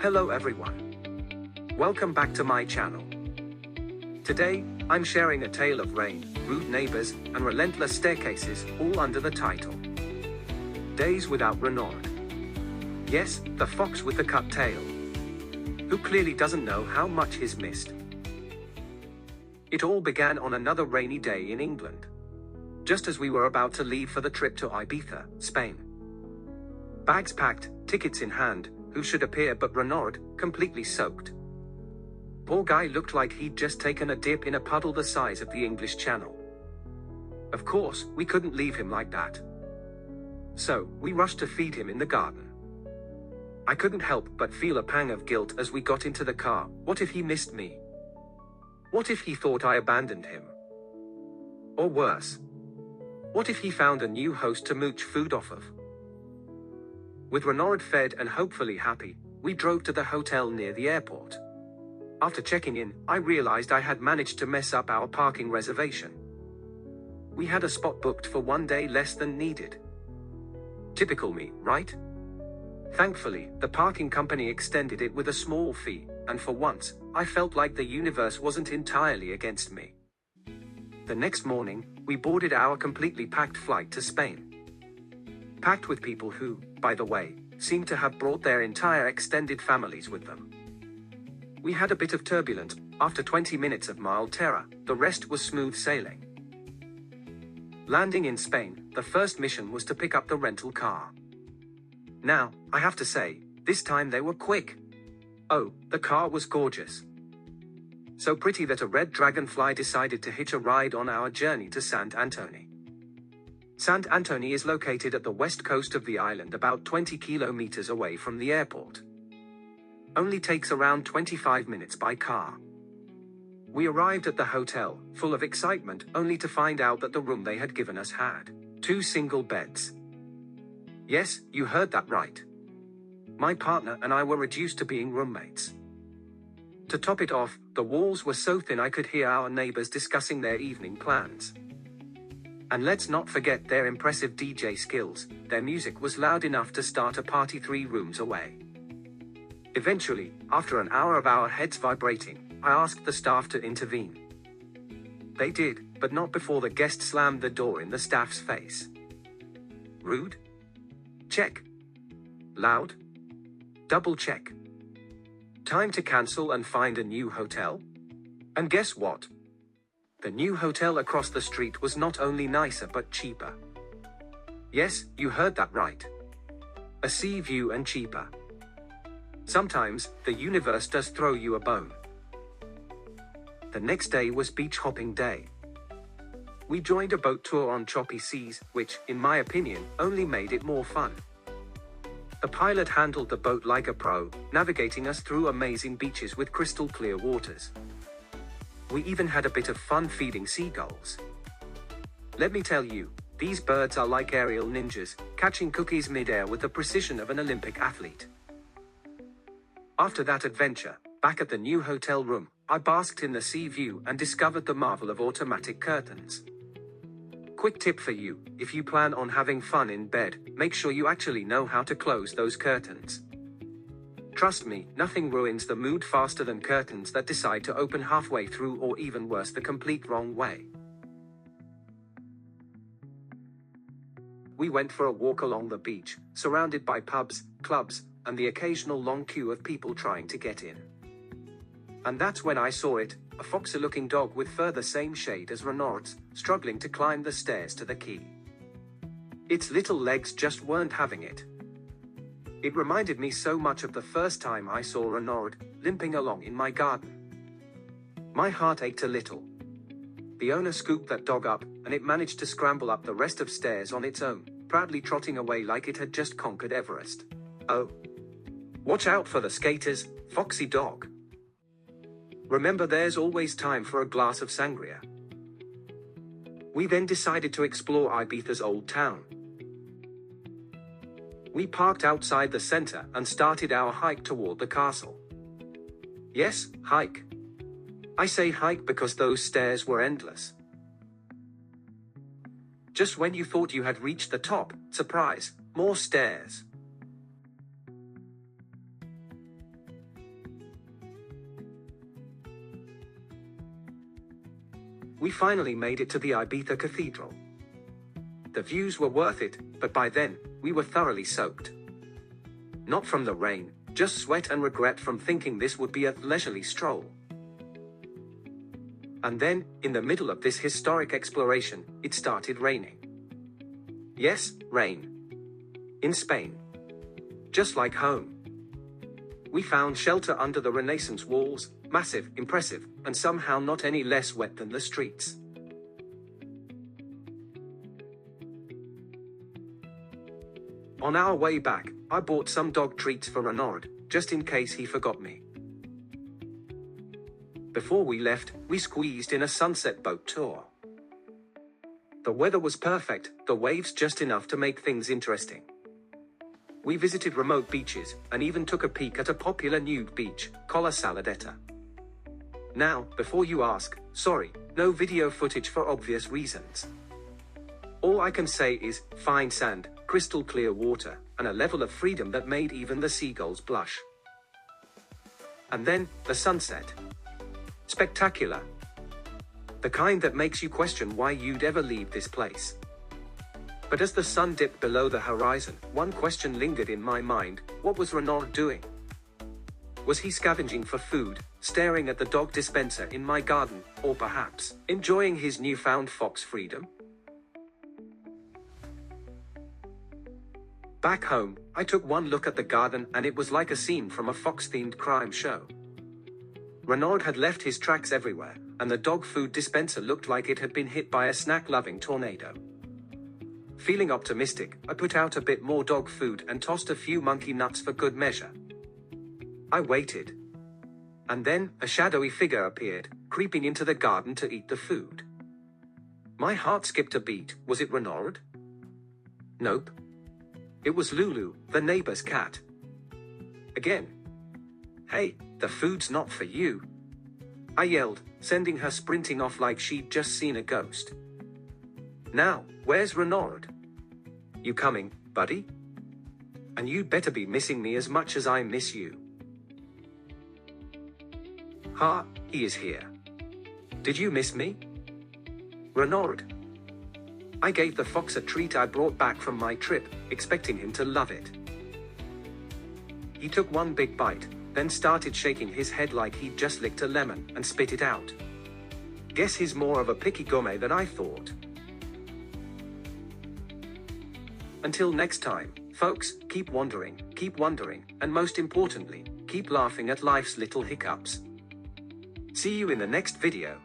Hello everyone. Welcome back to my channel. Today, I'm sharing a tale of rain, rude neighbors, and relentless staircases, all under the title Days Without Renard. Yes, the fox with the cut tail, who clearly doesn't know how much he's missed. It all began on another rainy day in England, just as we were about to leave for the trip to Ibiza, Spain. Bags packed, tickets in hand, who should appear but Renard, completely soaked. Poor guy looked like he'd just taken a dip in a puddle the size of the English Channel. Of course, we couldn't leave him like that. So, we rushed to feed him in the garden. I couldn't help but feel a pang of guilt as we got into the car. What if he missed me? What if he thought I abandoned him? Or worse, what if he found a new host to mooch food off of? With Renard fed and hopefully happy, we drove to the hotel near the airport. After checking in, I realized I had managed to mess up our parking reservation. We had a spot booked for 1 day less than needed. Typical me, right? Thankfully, the parking company extended it with a small fee, and for once, I felt like the universe wasn't entirely against me. The next morning, we boarded our completely packed flight to Spain. Packed with people who, by the way, seemed to have brought their entire extended families with them. We had a bit of turbulence. After 20 minutes of mild terror, the rest was smooth sailing. Landing in Spain, the first mission was to pick up the rental car. Now, I have to say, this time they were quick. Oh, the car was gorgeous. So pretty that a red dragonfly decided to hitch a ride on our journey to Sant Antoni. Sant Antoni is located at the west coast of the island, about 20 kilometers away from the airport. Only takes around 25 minutes by car. We arrived at the hotel, full of excitement, only to find out that the room they had given us had 2 single beds. Yes, you heard that right. My partner and I were reduced to being roommates. To top it off, the walls were so thin I could hear our neighbors discussing their evening plans. And let's not forget their impressive DJ skills. Their music was loud enough to start a party 3 rooms away. Eventually, after an hour of our heads vibrating, I asked the staff to intervene. They did, but not before the guest slammed the door in the staff's face. Rude? Check. Loud? Double check. Time to cancel and find a new hotel? And guess what? The new hotel across the street was not only nicer but cheaper. Yes, you heard that right. A sea view and cheaper. Sometimes, the universe does throw you a bone. The next day was beach hopping day. We joined a boat tour on choppy seas, which, in my opinion, only made it more fun. The pilot handled the boat like a pro, navigating us through amazing beaches with crystal clear waters. We even had a bit of fun feeding seagulls. Let me tell you, these birds are like aerial ninjas, catching cookies mid-air with the precision of an Olympic athlete. After that adventure, back at the new hotel room, I basked in the sea view and discovered the marvel of automatic curtains. Quick tip for you, if you plan on having fun in bed, make sure you actually know how to close those curtains. Trust me, nothing ruins the mood faster than curtains that decide to open halfway through, or even worse, the complete wrong way. We went for a walk along the beach, surrounded by pubs, clubs, and the occasional long queue of people trying to get in. And that's when I saw it, a foxy-looking dog with fur the same shade as Renard's, struggling to climb the stairs to the quay. Its little legs just weren't having it. It reminded me so much of the first time I saw Renard, limping along in my garden. My heart ached a little. The owner scooped that dog up, and it managed to scramble up the rest of stairs on its own, proudly trotting away like it had just conquered Everest. Oh. Watch out for the skaters, foxy dog. Remember, there's always time for a glass of sangria. We then decided to explore Ibiza's old town. We parked outside the center and started our hike toward the castle. Yes, hike. I say hike because those stairs were endless. Just when you thought you had reached the top, surprise, more stairs. we finally made it to the Ibiza Cathedral. The views were worth it, but by then, we were thoroughly soaked. Not from the rain, just sweat and regret from thinking this would be a leisurely stroll. And then, in the middle of this historic exploration, it started raining. Yes, rain. In Spain. Just like home. We found shelter under the Renaissance walls, massive, impressive, and somehow not any less wet than the streets. On our way back, I bought some dog treats for Renard, just in case he forgot me. Before we left, we squeezed in a sunset boat tour. The weather was perfect, the waves just enough to make things interesting. We visited remote beaches, and even took a peek at a popular nude beach, Colla Saladetta. Now, before you ask, sorry, no video footage for obvious reasons. All I can say is, fine sand, crystal clear water, and a level of freedom that made even the seagulls blush. And then, the sunset. Spectacular. The kind that makes you question why you'd ever leave this place. But as the sun dipped below the horizon, one question lingered in my mind: what was Renard doing? Was he scavenging for food, staring at the dog dispenser in my garden, or perhaps enjoying his newfound fox freedom? Back home, I took one look at the garden and it was like a scene from a fox-themed crime show. Renard had left his tracks everywhere, and the dog food dispenser looked like it had been hit by a snack-loving tornado. Feeling optimistic, I put out a bit more dog food and tossed a few monkey nuts for good measure. I waited. And then, a shadowy figure appeared, creeping into the garden to eat the food. My heart skipped a beat. Was it Renard? Nope. It was Lulu, the neighbor's cat. Again. Hey, the food's not for you. I yelled, sending her sprinting off like she'd just seen a ghost. Now, where's Renard? You coming, buddy? And you'd better be missing me as much as I miss you. Ha, he is here. Did you miss me? Renard. I gave the fox a treat I brought back from my trip, expecting him to love it. He took one big bite, then started shaking his head like he'd just licked a lemon and spit it out. Guess he's more of a picky gourmet than I thought. Until next time, folks, keep wondering, and most importantly, keep laughing at life's little hiccups. See you in the next video.